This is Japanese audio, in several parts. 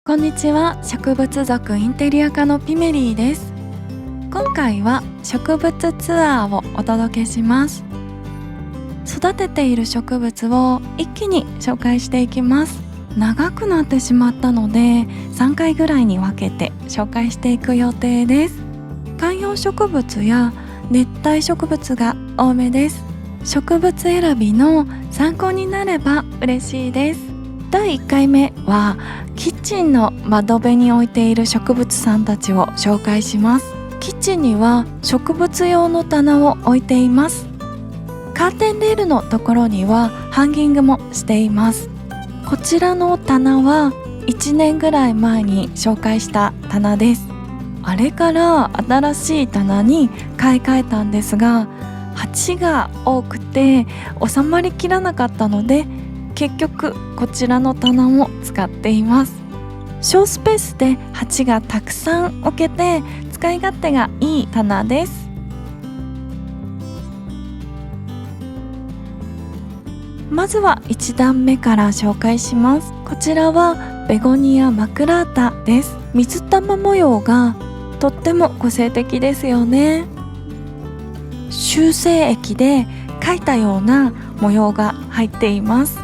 こんにちは。植物族インテリア科のピメリーです。今回は植物ツアーをお届けします。育てている植物を一気に紹介していきます。長くなってしまったので3回ぐらいに分けて紹介していく予定です。観葉植物や熱帯植物が多めです。植物選びの参考になれば嬉しいです。第1回目はキッチンの窓辺に置いている植物さんたちを紹介します。キッチンには植物用の棚を置いています。カーテンレールのところにはハンギングもしています。こちらの棚は1年ぐらい前に紹介した棚です。あれから新しい棚に買い替えたんですが、鉢が多くて収まりきらなかったので結局こちらの棚も使っています。小スペースで鉢がたくさん置けて使い勝手がいい棚です。まずは1段目から紹介します。こちらはベゴニアマクラータです。水玉模様がとっても個性的ですよね。修正液で描いたような模様が入っています。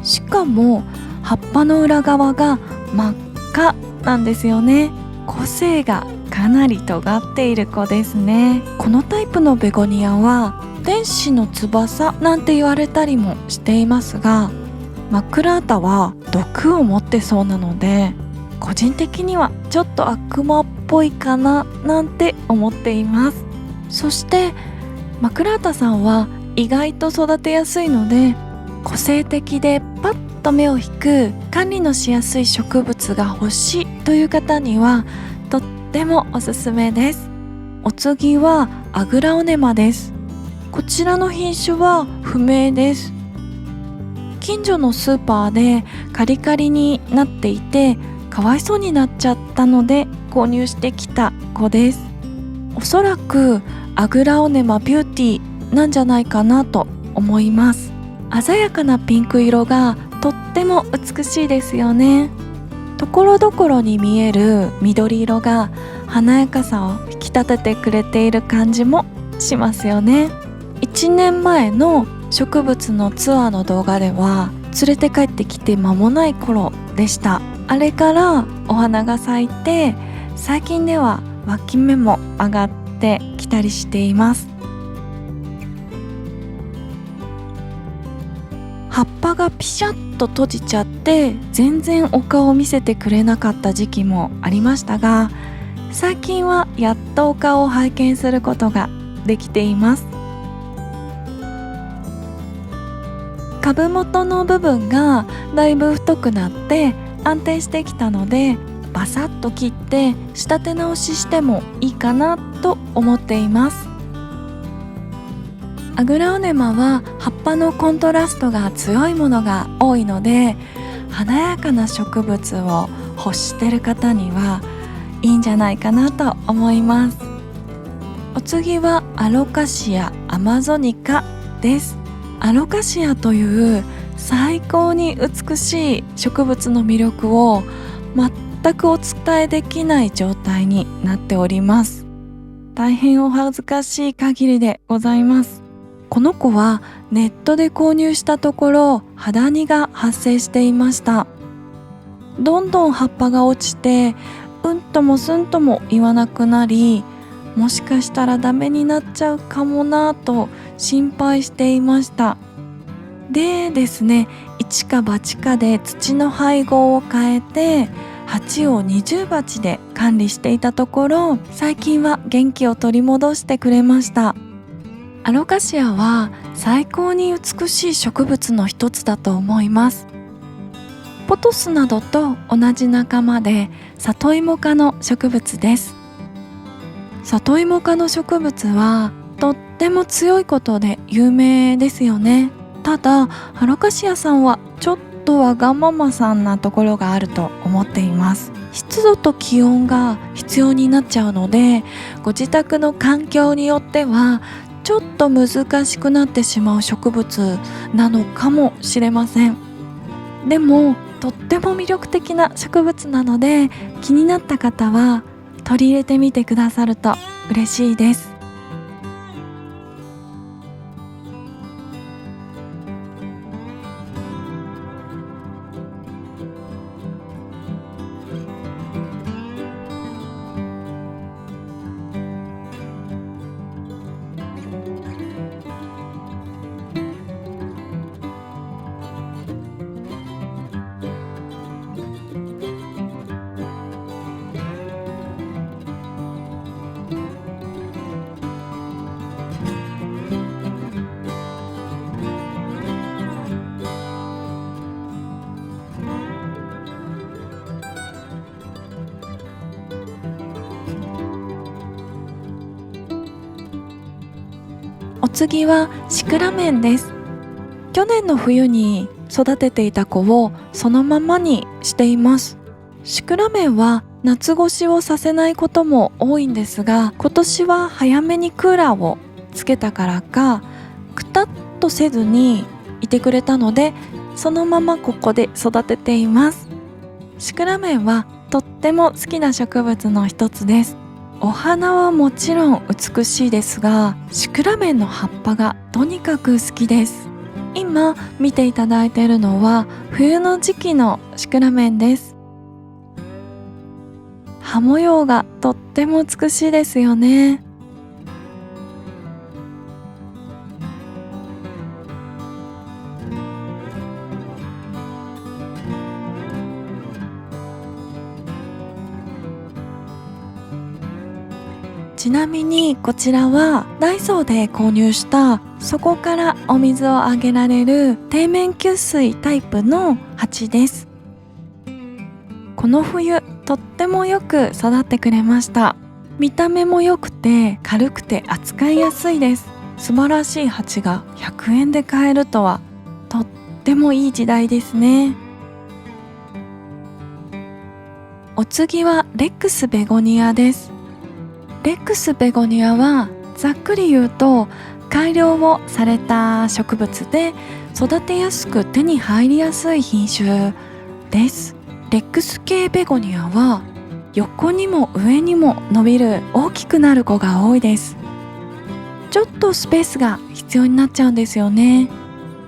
しかも葉っぱの裏側が真っ赤なんですよね。個性がかなり尖っている子ですね。このタイプのベゴニアは天使の翼なんて言われたりもしていますが、マクラータは毒を持ってそうなので個人的にはちょっと悪魔っぽいかななんて思っています。そしてマクラータさんは意外と育てやすいので、個性的でパッと目を引く管理のしやすい植物が欲しいという方にはとってもおすすめです。お次はアグラオネマです。こちらの品種は不明です。近所のスーパーでカリカリになっていてかわいそうになっちゃったので購入してきた子です。おそらくアグラオネマビューティーなんじゃないかなと思います。鮮やかなピンク色がとっても美しいですよね。ところどころに見える緑色が華やかさを引き立ててくれている感じもしますよね。1年前の植物のツアーの動画では連れて帰ってきて間もない頃でした。あれからお花が咲いて最近では脇芽も上がってきたりしています。葉っぱがピシャッと閉じちゃって全然お顔を見せてくれなかった時期もありましたが、最近はやっとお顔を拝見することができています。株元の部分がだいぶ太くなって安定してきたので、バサッと切って仕立て直ししてもいいかなと思っています。アグラオネマは葉っぱのコントラストが強いものが多いので、華やかな植物を欲してる方にはいいんじゃないかなと思います。お次はアロカシアアマゾニカです。アロカシアという最高に美しい植物の魅力を全くお伝えできない状態になっております。大変お恥ずかしい限りでございます。この子はネットで購入したところハダニが発生していました。どんどん葉っぱが落ちてうんともすんとも言わなくなり、もしかしたらダメになっちゃうかもなと心配していました。でですね、一か八かで土の配合を変えて鉢を二重鉢で管理していたところ、最近は元気を取り戻してくれました。アロカシアは最高に美しい植物の一つだと思います。ポトスなどと同じ仲間で里芋科の植物です。里芋科の植物はとっても強いことで有名ですよね。ただアロカシアさんはちょっとわがままさんなところがあると思っています。湿度と気温が必要になっちゃうので、ご自宅の環境によってはちょっと難しくなってしまう植物なのかもしれません。でもとっても魅力的な植物なので、気になった方は取り入れてみてくださると嬉しいです。お次はシクラメンです。去年の冬に育てていた子をそのままにしています。シクラメンは夏越しをさせないことも多いんですが、今年は早めにクーラーをつけたからかくたっとせずにいてくれたので、そのままここで育てています。シクラメンはとっても好きな植物の一つです。お花はもちろん美しいですが、シクラメンの葉っぱがとにかく好きです。今見ていただいているのは冬の時期のシクラメンです。葉模様がとっても美しいですよね。ちなみにこちらはダイソーで購入したそこからお水をあげられる底面給水タイプの鉢です。この冬とってもよく育ってくれました。見た目も良くて軽くて扱いやすいです。素晴らしい鉢が100円で買えるとはとってもいい時代ですね。お次はレックスベゴニアです。レックスベゴニアはざっくり言うと改良をされた植物で、育てやすく手に入りやすい品種です。レックス系ベゴニアは横にも上にも伸びる大きくなる子が多いです。ちょっとスペースが必要になっちゃうんですよね。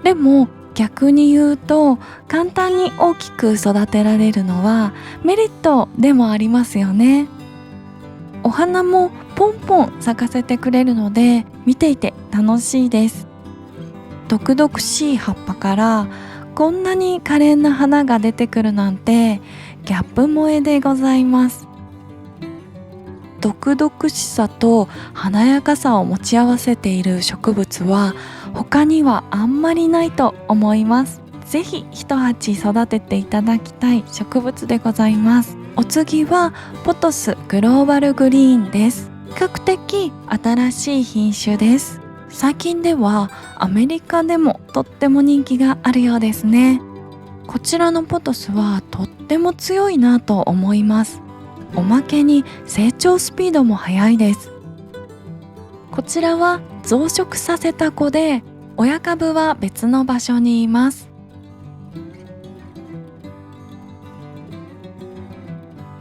でも逆に言うと簡単に大きく育てられるのはメリットでもありますよね。お花もポンポン咲かせてくれるので見ていて楽しいです。毒々しい葉っぱからこんなに可憐な花が出てくるなんてギャップ萌えでございます。毒々しさと華やかさを持ち合わせている植物は他にはあんまりないと思います。ぜひ一鉢育てていただきたい植物でございます。お次はポトスグローバルグリーンです。比較的新しい品種です。最近ではアメリカでもとっても人気があるようですね。こちらのポトスはとっても強いなと思います。おまけに成長スピードも速いです。こちらは増殖させた子で親株は別の場所にいます。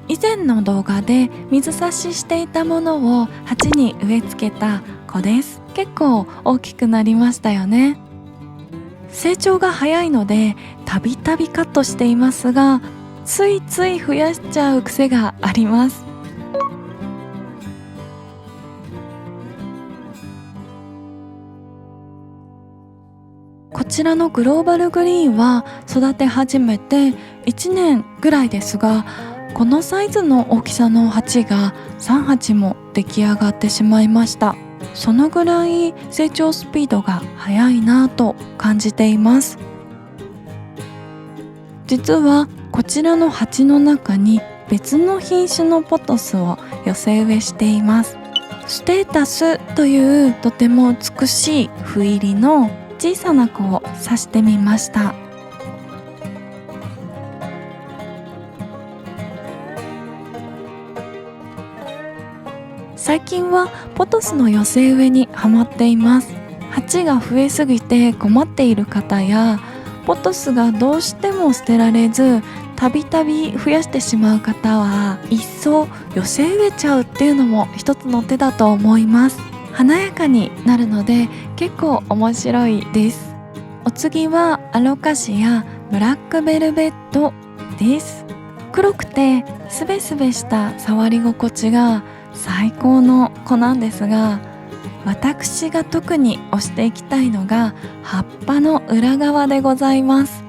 以前の動画で水差ししていたものを鉢に植え付けた子です。結構大きくなりましたよね。成長が早いのでたびたびカットしていますが、ついつい増やしちゃう癖があります。こちらのグローバルグリーンは育て始めて1年ぐらいですが、このサイズの大きさの鉢が3鉢も出来上がってしまいました。そのぐらい成長スピードが速いなぁと感じています。実はこちらの鉢の中に別の品種のポトスを寄せ植えしています。ステータスというとても美しい斑入りの小さな子を挿してみました。最近はポトスの寄せ植えにハマっています。鉢が増えすぎて困っている方やポトスがどうしても捨てられず、たびたび増やしてしまう方は一層寄せ植えちゃうっていうのも一つの手だと思います。華やかになるので結構面白いです。お次はアロカシアブラックベルベットです。黒くてスベスベした触り心地が最高の子なんですが、私が特に推していきたいのが葉っぱの裏側でございます。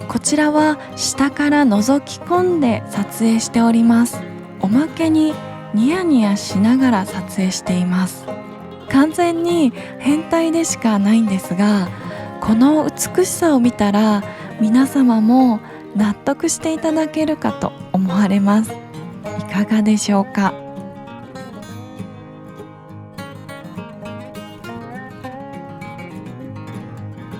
こちらは下から覗き込んで撮影しております。おまけにニヤニヤしながら撮影しています。完全に変態でしかないんですが、この美しさを見たら皆様も納得していただけるかと思われます。いかがでしょうか。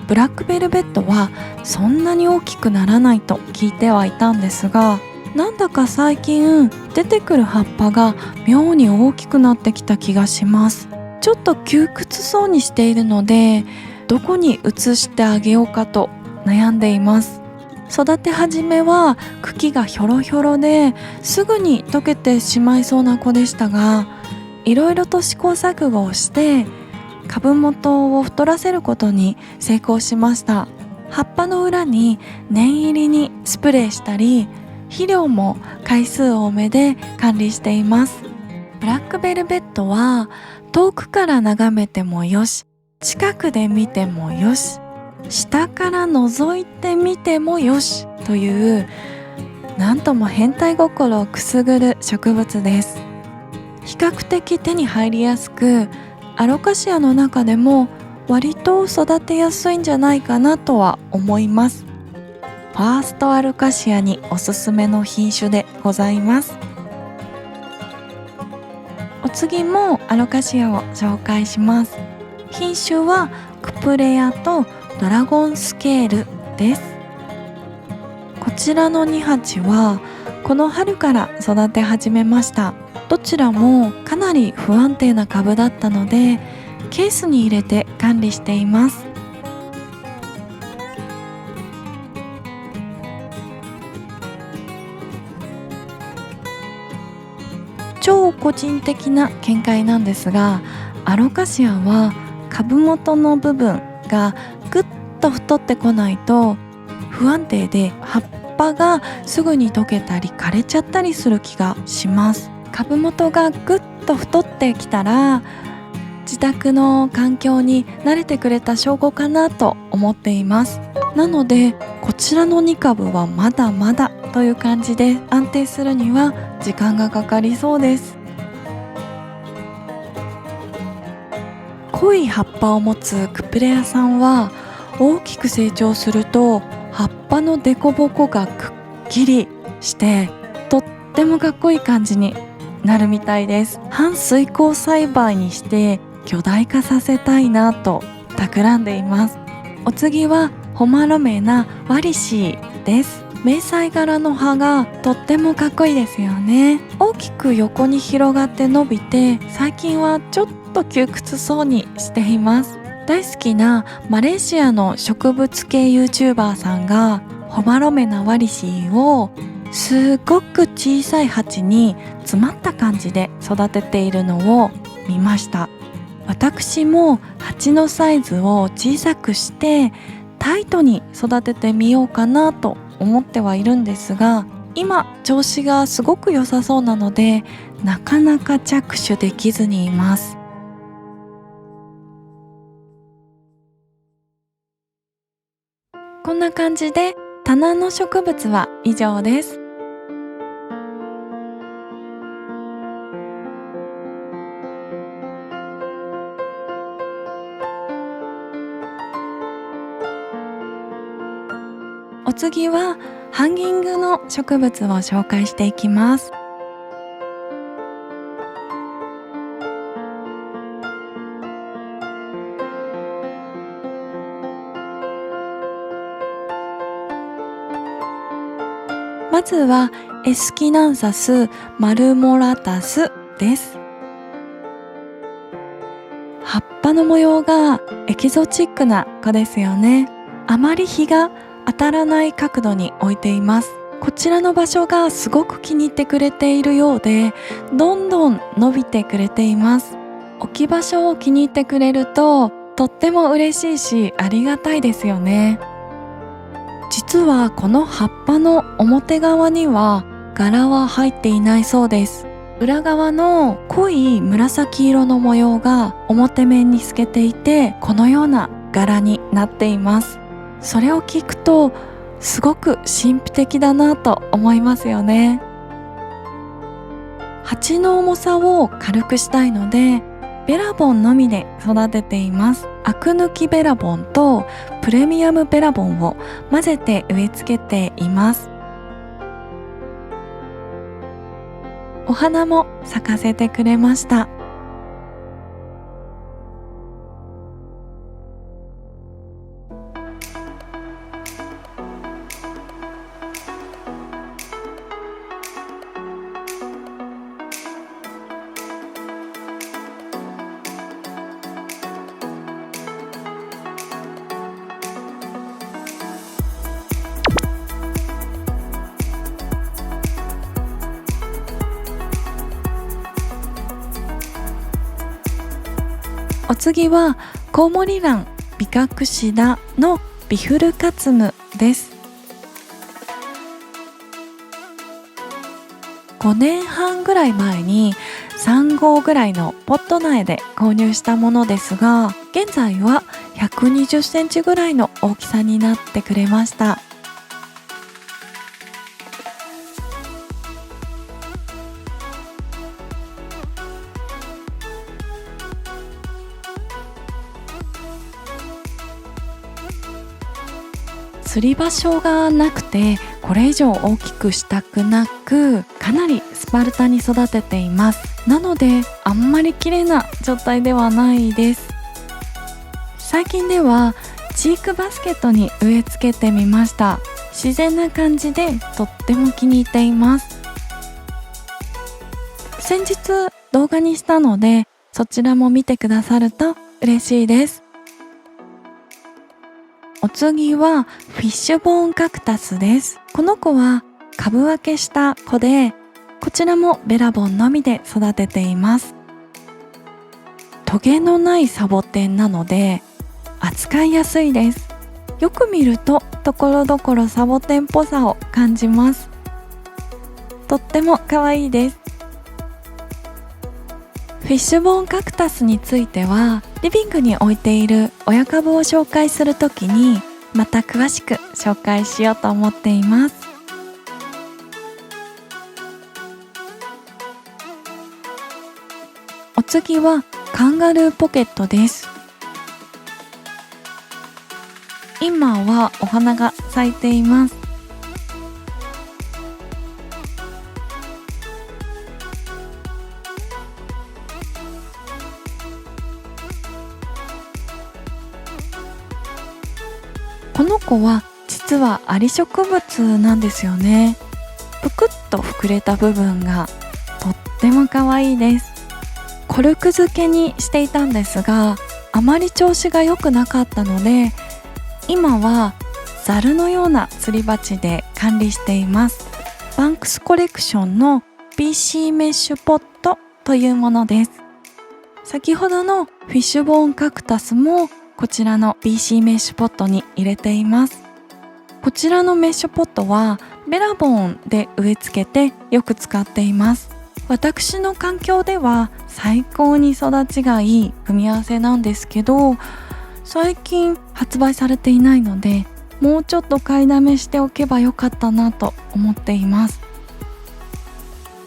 ブラックベルベットはそんなに大きくならないと聞いてはいたんですが、なんだか最近出てくる葉っぱが妙に大きくなってきた気がします。ちょっと窮屈そうにしているので、どこに移してあげようかと悩んでいます。育て始めは茎がひょろひょろですぐに溶けてしまいそうな子でしたが、いろいろと試行錯誤をして株元を太らせることに成功しました。葉っぱの裏に念入りにスプレーしたり、肥料も回数多めで管理しています。ブラックベルベットは遠くから眺めてもよし、近くで見てもよし、下から覗いてみてもよしという、なんとも変態心をくすぐる植物です。比較的手に入りやすく、アロカシアの中でも割と育てやすいんじゃないかなとは思います。ファーストアロカシアにおすすめの品種でございます。お次もアロカシアを紹介します。品種はクプレアとドラゴンスケールです。こちらの2鉢はこの春から育て始めました。どちらもかなり不安定な株だったので、ケースに入れて管理しています。超個人的な見解なんですが、アロカシアは株元の部分がぐっと太ってこないと不安定で、葉っぱがすぐに溶けたり枯れちゃったりする気がします。株元がぐっと太ってきたら自宅の環境に慣れてくれた証拠かなと思っています。なのでこちらの2株はまだまだという感じで、安定するには時間がかかりそうです。濃い葉っぱを持つクプレアさんは大きく成長すると葉っぱのデコボコがくっきりしてとってもかっこいい感じになるみたいです。半水耕栽培にして巨大化させたいなと企んでいます。お次はホマロメナワリシーです。迷彩柄の葉がとってもかっこいいですよね。大きく横に広がって伸びて、最近はちょっと窮屈そうにしています。大好きなマレーシアの植物系 YouTuber さんがホマロメナワリシーをすごく小さい鉢に詰まった感じで育てているのを見ました。私も鉢のサイズを小さくしてタイトに育ててみようかなと思ってはいるんですが、今調子がすごく良さそうなのでなかなか着手できずにいます。こんな感じで棚の植物は以上です。お次はハンギングの植物を紹介していきます。まずはエスキナンサスマルモラタスです。葉っぱぱの模様がエキゾチックな子ですよね。あまり日が当たらない角度に置いています。こちらの場所がすごく気に入ってくれているようで、どんどん伸びてくれています。置き場所を気に入ってくれるととっても嬉しいし、ありがたいですよね。実はこの葉っぱの表側には柄は入っていないそうです。裏側の濃い紫色の模様が表面に透けていて、このような柄になっています。それを聞くとすごく神秘的だなと思いますよね。鉢の重さを軽くしたいので、ベラボンのみで育てています。アク抜きベラボンとプレミアムベラボンを混ぜて植え付けています。お花も咲かせてくれました。お次はコウモリランビカクシダのビフルカツムです。5年半ぐらい前に3号ぐらいのポット苗で購入したものですが、現在は120センチぐらいの大きさになってくれました。吊り場所がなくて、これ以上大きくしたくなく、かなりスパルタに育てています。なのであんまり綺麗な状態ではないです。最近ではチークバスケットに植え付けてみました。自然な感じでとっても気に入っています。先日動画にしたので、そちらも見てくださると嬉しいです。お次はフィッシュボーンカクタスです。この子は株分けした子で、こちらもベラボンのみで育てています。トゲのないサボテンなので扱いやすいです。よく見るとところどころサボテンっぽさを感じます。とっても可愛いです。フィッシュボーンカクタスについてはリビングに置いている親株を紹介するときにまた詳しく紹介しようと思っています。お次はカンガルーポケットです。今はお花が咲いています。この子は実はアリ植物なんですよね。ぷくっと膨れた部分がとっても可愛いです。コルク漬けにしていたんですが、あまり調子が良くなかったので、今はザルのようなすり鉢で管理しています。バンクスコレクションの BC メッシュポットというものです。先ほどのフィッシュボーンカクタスもこちらの BC メッシュポットに入れています。こちらのメッシュポットはベラボンで植え付けてよく使っています。私の環境では最高に育ちがいい組み合わせなんですけど、最近発売されていないので、もうちょっと買いだめしておけばよかったなと思っています。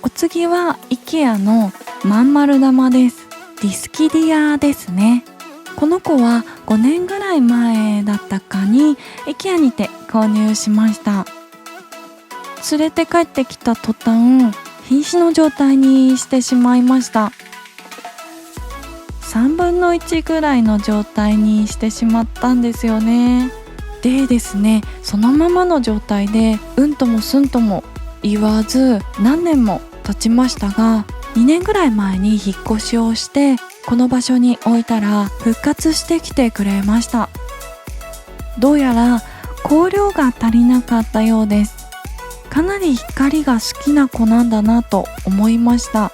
お次は IKEA のまん丸玉です。ディスキディアですね。この子は5年ぐらい前だったかに IKEA にて購入しました。連れて帰ってきた途端、瀕死の状態にしてしまいました。3分の1ぐらいの状態にしてしまったんですよね。でですね、そのままの状態でうんともすんとも言わず何年も経ちましたが、2年ぐらい前に引っ越しをしてこの場所に置いたら復活してきてくれました。どうやら光量が足りなかったようです。かなり光が好きな子なんだなと思いました。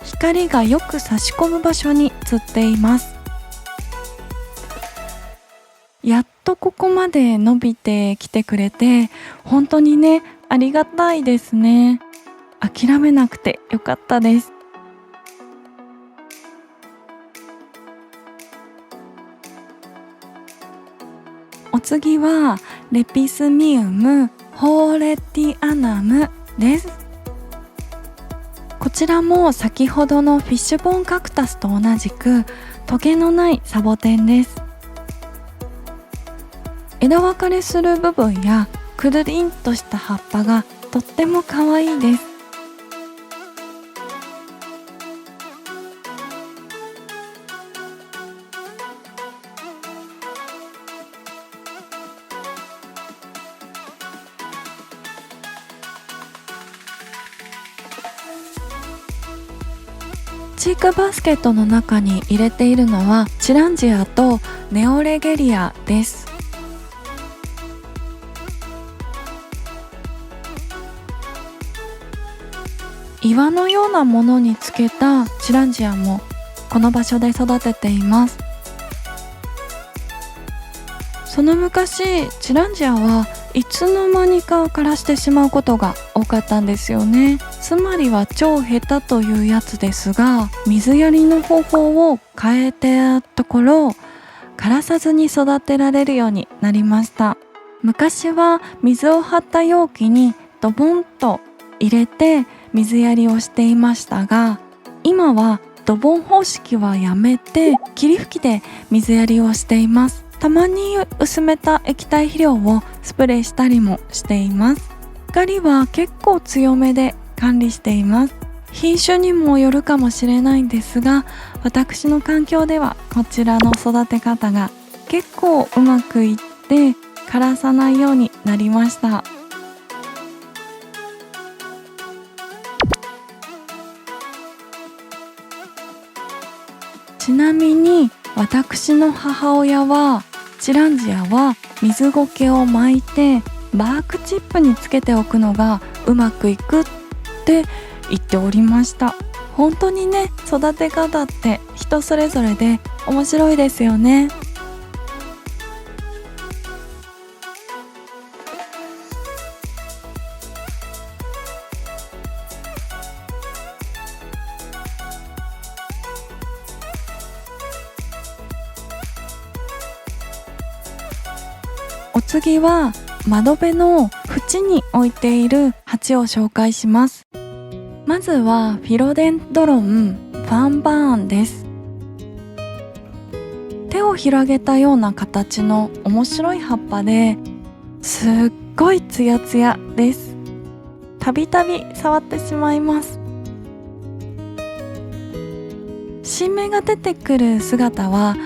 光がよく差し込む場所に釣っています。やっとここまで伸びてきてくれて、本当にね、ありがたいですね。諦めなくてよかったです。お次はレピスミウムホーレティアナムです。こちらも先ほどのフィッシュボーンカクタスと同じくトゲのないサボテンです。枝分かれする部分やくるりんとした葉っぱがとっても可愛いです。チークバスケットの中に入れているのはチランジアとネオレゲリアです。岩のようなものにつけたチランジアもこの場所で育てています。その昔チランジアはいつの間にか枯らしてしまうことが多かったんですよね。つまりは超下手というやつですが、水やりの方法を変えたところ枯らさずに育てられるようになりました。昔は水を張った容器にドボンと入れて水やりをしていましたが、今はドボン方式はやめて霧吹きで水やりをしています。たまに薄めた液体肥料をスプレーしたりもしています。光は結構強めで管理しています。品種にもよるかもしれないんですが、私の環境ではこちらの育て方が結構うまくいって枯らさないようになりました。ちなみに私の母親はチランジアは水苔を巻いてバークチップにつけておくのがうまくいくって言っておりました。本当にね、育て方って人それぞれで面白いですよね。お次は窓辺の縁に置いている鉢を紹介します。まずはフィロデンドロンファンバーンです。手を広げたような形の面白い葉っぱですっごいツヤツヤです。たびたび触ってしまいます。新芽が出てくる姿は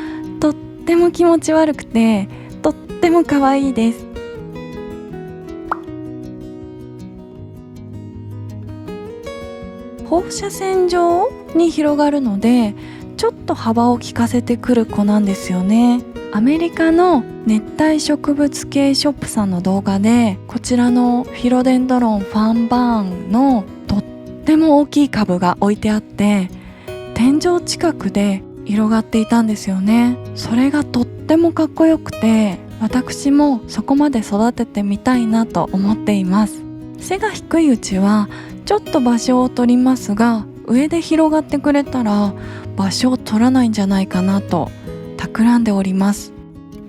とっても気持ち悪くてとっても可愛いです。放射線状に広がるのでちょっと幅を利かせてくる子なんですよね。アメリカの熱帯植物系ショップさんの動画でこちらのフィロデンドロンファンバーンのとっても大きい株が置いてあって天井近くで広がっていたんですよね。それがとってもかっこよくて私もそこまで育ててみたいなと思っています。背が低いうちはちょっと場所を取りますが上で広がってくれたら場所を取らないんじゃないかなと企んでおります。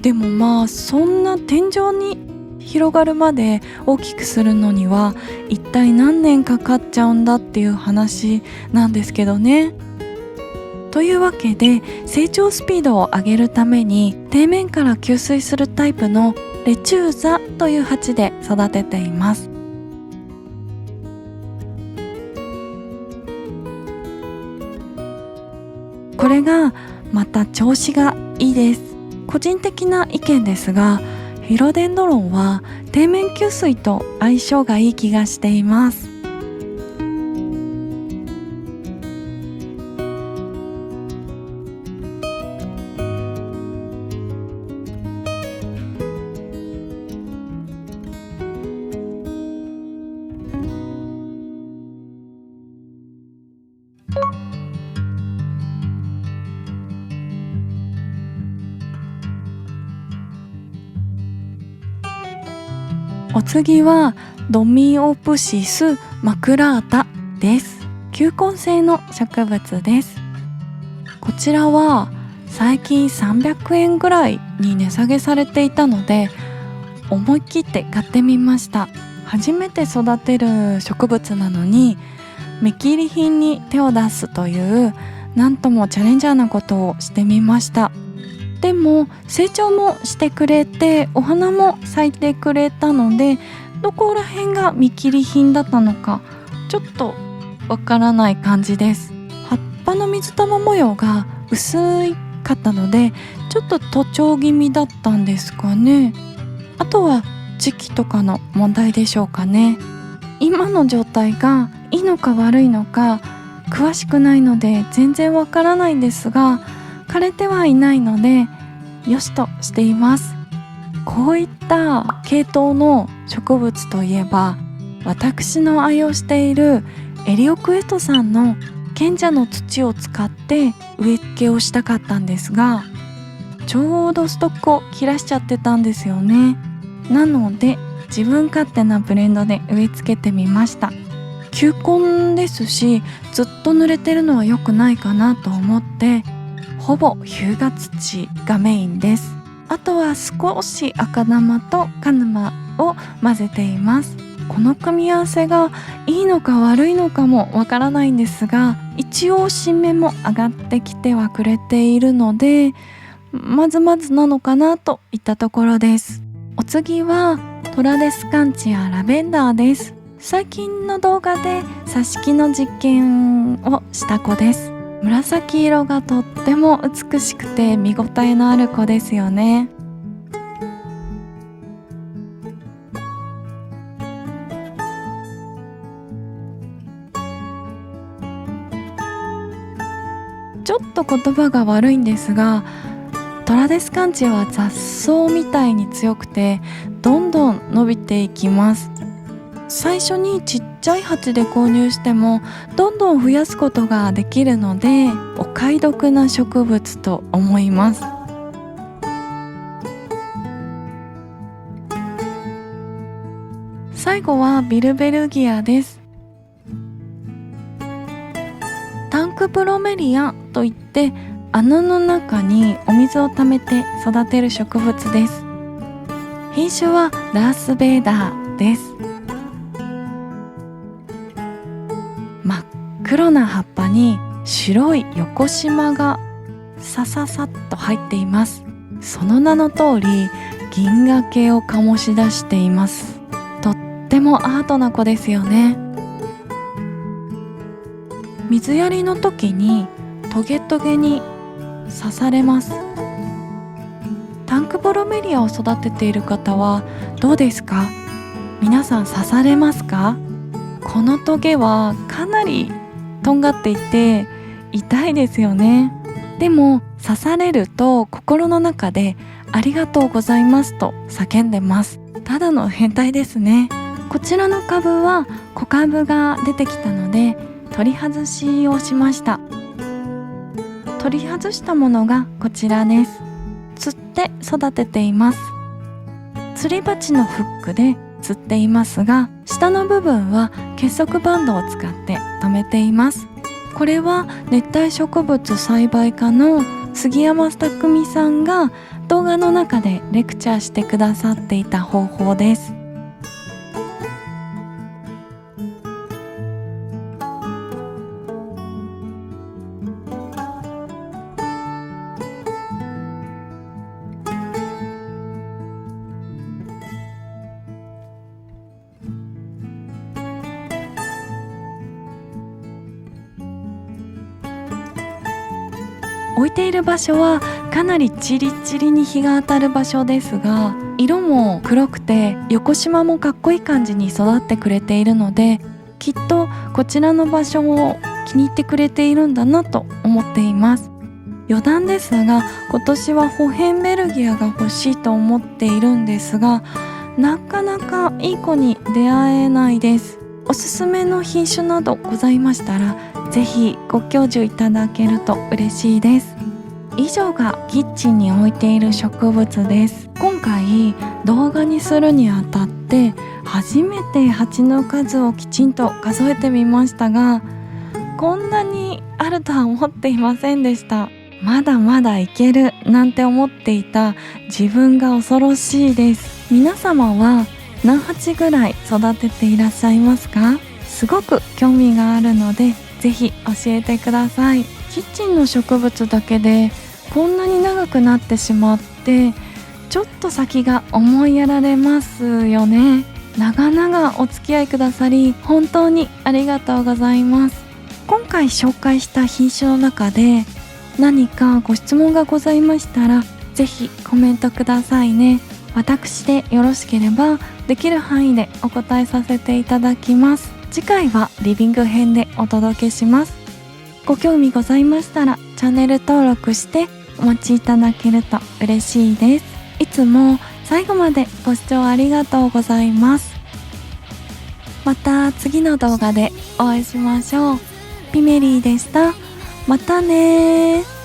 でもまあそんな天井に広がるまで大きくするのには一体何年かかっちゃうんだっていう話なんですけどね。というわけで成長スピードを上げるために底面から吸水するタイプのレチューザという鉢で育てています。これがまた調子がいいです。個人的な意見ですがフィロデンドロンは底面吸水と相性がいい気がしています。お次はドミオプシスマクラータです。球根性の植物です。こちらは最近300円ぐらいに値下げされていたので、思い切って買ってみました。初めて育てる植物なのに見切り品に手を出すというなんともチャレンジャーなことをしてみました。でも成長もしてくれてお花も咲いてくれたので、どこら辺が見切り品だったのかちょっとわからない感じです。葉っぱの水玉模様が薄かったのでちょっと徒長気味だったんですかね。あとは時期とかの問題でしょうかね。今の状態がいいのか悪いのか詳しくないので全然わからないんですが、枯れてはいないのでよしとしています。こういった系統の植物といえば、私の愛用しているエリオクエトさんの賢者の土を使って植え付けをしたかったんですが、ちょうどストックを切らしちゃってたんですよね。なので自分勝手なブレンドで植え付けてみました。球根ですしずっと濡れてるのは良くないかなと思って、ほぼ日向土がメインです。あとは少し赤玉と鹿沼を混ぜています。この組み合わせがいいのか悪いのかもわからないんですが、一応新芽も上がってきてはくれているのでまずまずなのかなといったところです。お次はトラデスカンチアラベンダーです。最近の動画で挿し木の実験をした子です。紫色がとっても美しくて見応えのある子ですよね。ちょっと言葉が悪いんですが、トラデスカンチアは雑草みたいに強くてどんどん伸びていきます。最初にちっちゃい鉢で購入してもどんどん増やすことができるのでお買い得な植物と思います。最後はビルベルギアです。タンクブロメリアといって穴の中にお水を溜めて育てる植物です。品種はラースベーダーです。真っ黒な葉っぱに白い横縞がさささっと入っています。その名の通り銀河系を醸し出しています。とってもアートな子ですよね。水やりの時にトゲトゲに刺されます。タンクボロメリアを育てている方はどうですか？皆さん刺されますか？このトゲはかなりとんがっていて痛いですよね。でも刺されると心の中でありがとうございますと叫んでます。ただの変態ですね。こちらの株は小株が出てきたので取り外しをしました。取り外したものがこちらです。釣って育てています。釣り鉢のフックで釣っていますが、下の部分は結束バンドを使って留めています。これは熱帯植物栽培家の杉山匠さんが動画の中でレクチャーしてくださっていた方法です。置いている場所はかなりチリチリに日が当たる場所ですが、色も黒くて横縞もかっこいい感じに育ってくれているので、きっとこちらの場所を気に入ってくれているんだなと思っています。余談ですが、今年はホヘンベルギアが欲しいと思っているんですが、なかなかいい子に出会えないです。おすすめの品種などございましたらぜひご教授いただけると嬉しいです。以上がキッチンに置いている植物です。今回動画にするにあたっって初めて鉢の数をきちんと数えてみましたが、こんなにあるとは思っていませんでした。まだまだいけるなんて思っていた自分が恐ろしいです。皆様は何鉢ぐらい育てていらっしゃいますか？すごく興味があるのでぜひ教えてください。キッチンの植物だけでこんなに長くなってしまって、ちょっと先が思いやられますよね。長々お付き合いくださり本当にありがとうございます。今回紹介した品種の中で何かご質問がございましたらぜひコメントくださいね。私でよろしければできる範囲でお答えさせていただきます。次回はリビング編でお届けします。ご興味ございましたらチャンネル登録してお待ちいただけると嬉しいです。いつも最後までご視聴ありがとうございます。また次の動画でお会いしましょう。ピメリーでした。またねー。